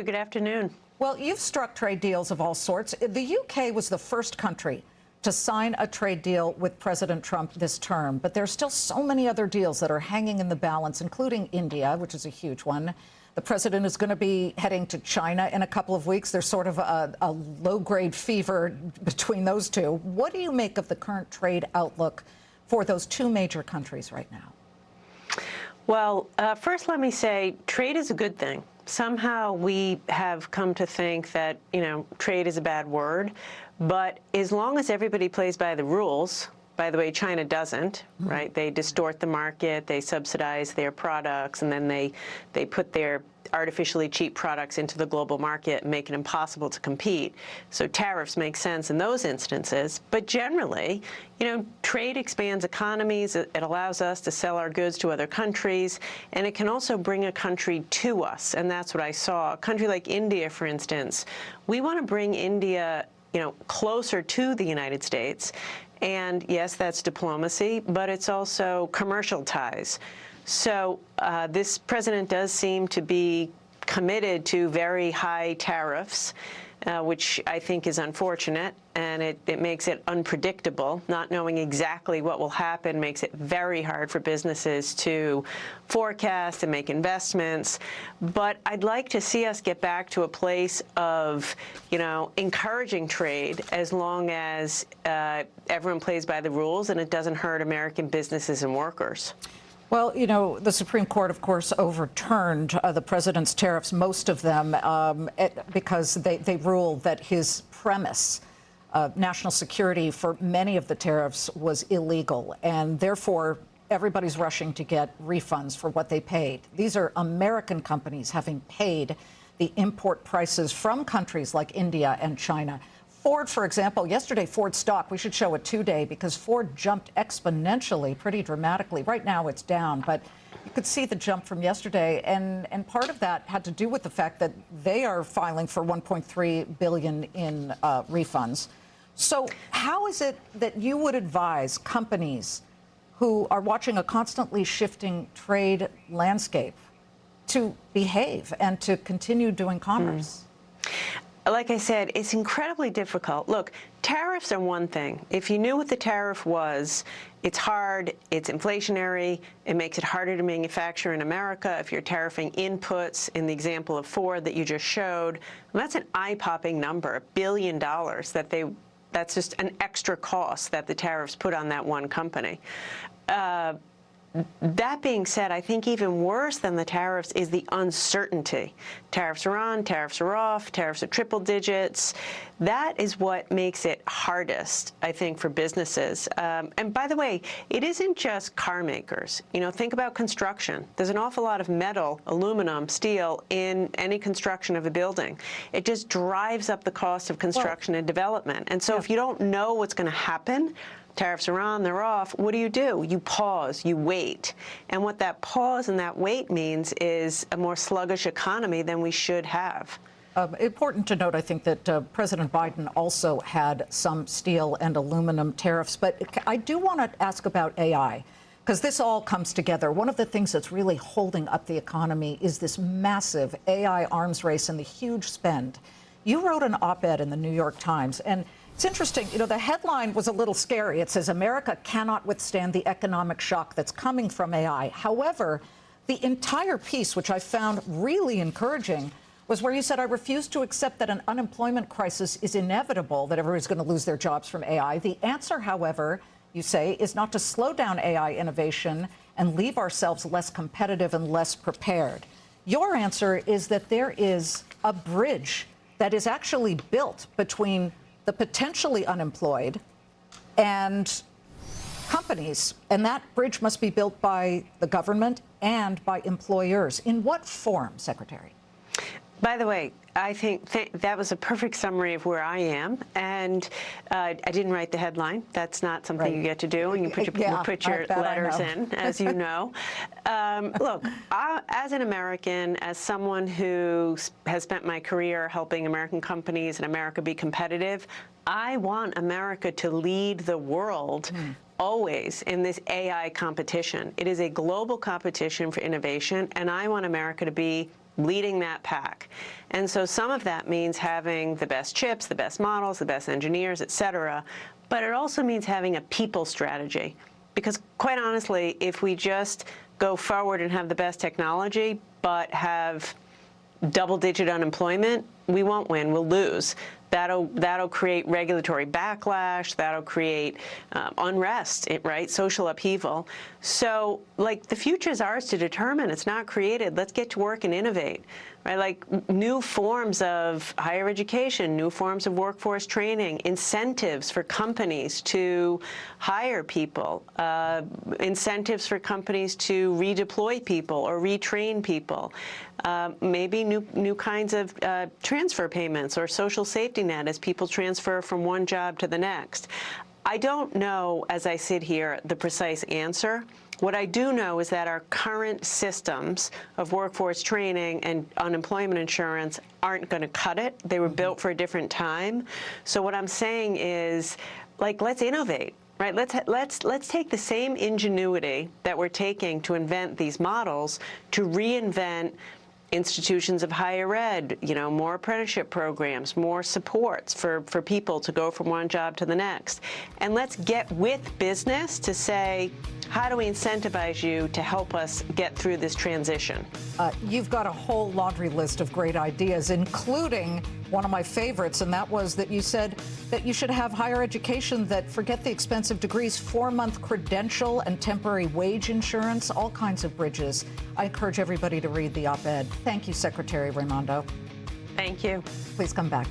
Good afternoon. Well, you've struck trade deals of all sorts. The UK was the first country to sign a trade deal with President Trump this term, but there's still so many other deals that are hanging in the balance, including India, which is a huge one. The president is going to be heading to China in a couple of weeks. There's sort of a low-grade fever between those two. What do you make of the current trade outlook for those two major countries right now? Well, first let me say trade is a good thing. Somehow we have come to think that, trade is a bad word. But as long as everybody plays by the rules, by the way, China doesn't, right? They distort the market, they subsidize their products, and then they put their artificially cheap products into the global market and make it impossible to compete. So tariffs make sense in those instances. But generally, trade expands economies. It allows us to sell our goods to other countries, and it can also bring a country to us. And that's what I saw. A country like India, for instance, we want to bring India, closer to the United States. And yes, that's diplomacy, but it's also commercial ties. So this president does seem to be committed to very high tariffs, which I think is unfortunate, and it makes it unpredictable. Not knowing exactly what will happen makes it very hard for businesses to forecast and make investments. But I'd like to see us get back to a place of, encouraging trade as long as everyone plays by the rules and it doesn't hurt American businesses and workers. Well, the Supreme Court, of course, overturned the president's tariffs, most of them, because they ruled that his premise, national security for many of the tariffs, was illegal. And therefore, everybody's rushing to get refunds for what they paid. These are American companies having paid the import prices from countries like India and China. Ford, for example, yesterday Ford stock, we should show a two-day because Ford jumped exponentially, pretty dramatically. Right now it's down, but you could see the jump from yesterday. And part of that had to do with the fact that they are filing for $1.3 billion in refunds. So how is it that you would advise companies who are watching a constantly shifting trade landscape to behave and to continue doing commerce? Like I said, it's incredibly difficult. Look, tariffs are one thing. If you knew what the tariff was, it's hard, it's inflationary, it makes it harder to manufacture in America. If you're tariffing inputs, in the example of Ford that you just showed, well, that's an eye-popping number, $1 billion that's just an extra cost that the tariffs put on that one company. That being said, I think even worse than the tariffs is the uncertainty. Tariffs are on, tariffs are off, tariffs are triple digits. That is what makes it hardest, I think, for businesses. And by the way, it isn't just car makers. Think about construction. There's an awful lot of metal, aluminum, steel in any construction of a building. It just drives up the cost of construction and development. And so if you don't know what's going to happen, tariffs are on, they're off, what do? You pause, you wait. And what that pause and that wait means is a more sluggish economy than we should have. Important to note, I think, that President Biden also had some steel and aluminum tariffs. But I do want to ask about AI, because this all comes together. One of the things that's really holding up the economy is this massive AI arms race and the huge spend. You wrote an op-ed in the New York Times, and it's interesting, the headline was a little scary. It says, America cannot withstand the economic shock that's coming from AI. However, the entire piece, which I found really encouraging, was where you said, I refuse to accept that an unemployment crisis is inevitable, that everybody's going to lose their jobs from AI. The answer, however, you say, is not to slow down AI innovation and leave ourselves less competitive and less prepared. Your answer is that there is a bridge that is actually built between the potentially unemployed and companies, and that bridge must be built by the government and by employers. In what form, Secretary? By the way, I think that was a perfect summary of where I am, and I didn't write the headline. That's not something you get to do, and you put your letters in, as you know. Look, as an American, as someone who has spent my career helping American companies and America be competitive, I want America to lead the world always in this AI competition. It is a global competition for innovation, and I want America to be leading that pack. And so some of that means having the best chips, the best models, the best engineers, et cetera. But it also means having a people strategy. Because quite honestly, if we just go forward and have the best technology, but have double-digit unemployment, we won't win, we'll lose. That'll create regulatory backlash, that'll create unrest, right, social upheaval. So, like, the future is ours to determine. It's not created. Let's get to work and innovate, right? Like, new forms of higher education, new forms of workforce training, incentives for companies to hire people, incentives for companies to redeploy people or retrain people, maybe new kinds of transfer payments or social safety net as people transfer from one job to the next. I don't know, as I sit here, the precise answer. What I do know is that our current systems of workforce training and unemployment insurance aren't going to cut it. They were built for a different time. So what I'm saying is, like, let's innovate. Right? Let's take the same ingenuity that we're taking to invent these models to reinvent institutions of higher ed, more apprenticeship programs, more supports for people to go from one job to the next. And let's get with business to say, how do we incentivize you to help us get through this transition? You've got a whole laundry list of great ideas, including one of my favorites, and that was that you said that you should have higher education that, forget the expensive degrees, 4-month credential and temporary wage insurance, all kinds of bridges. I encourage everybody to read the op-ed. Thank you, Secretary Raimondo. Thank you. Please come back.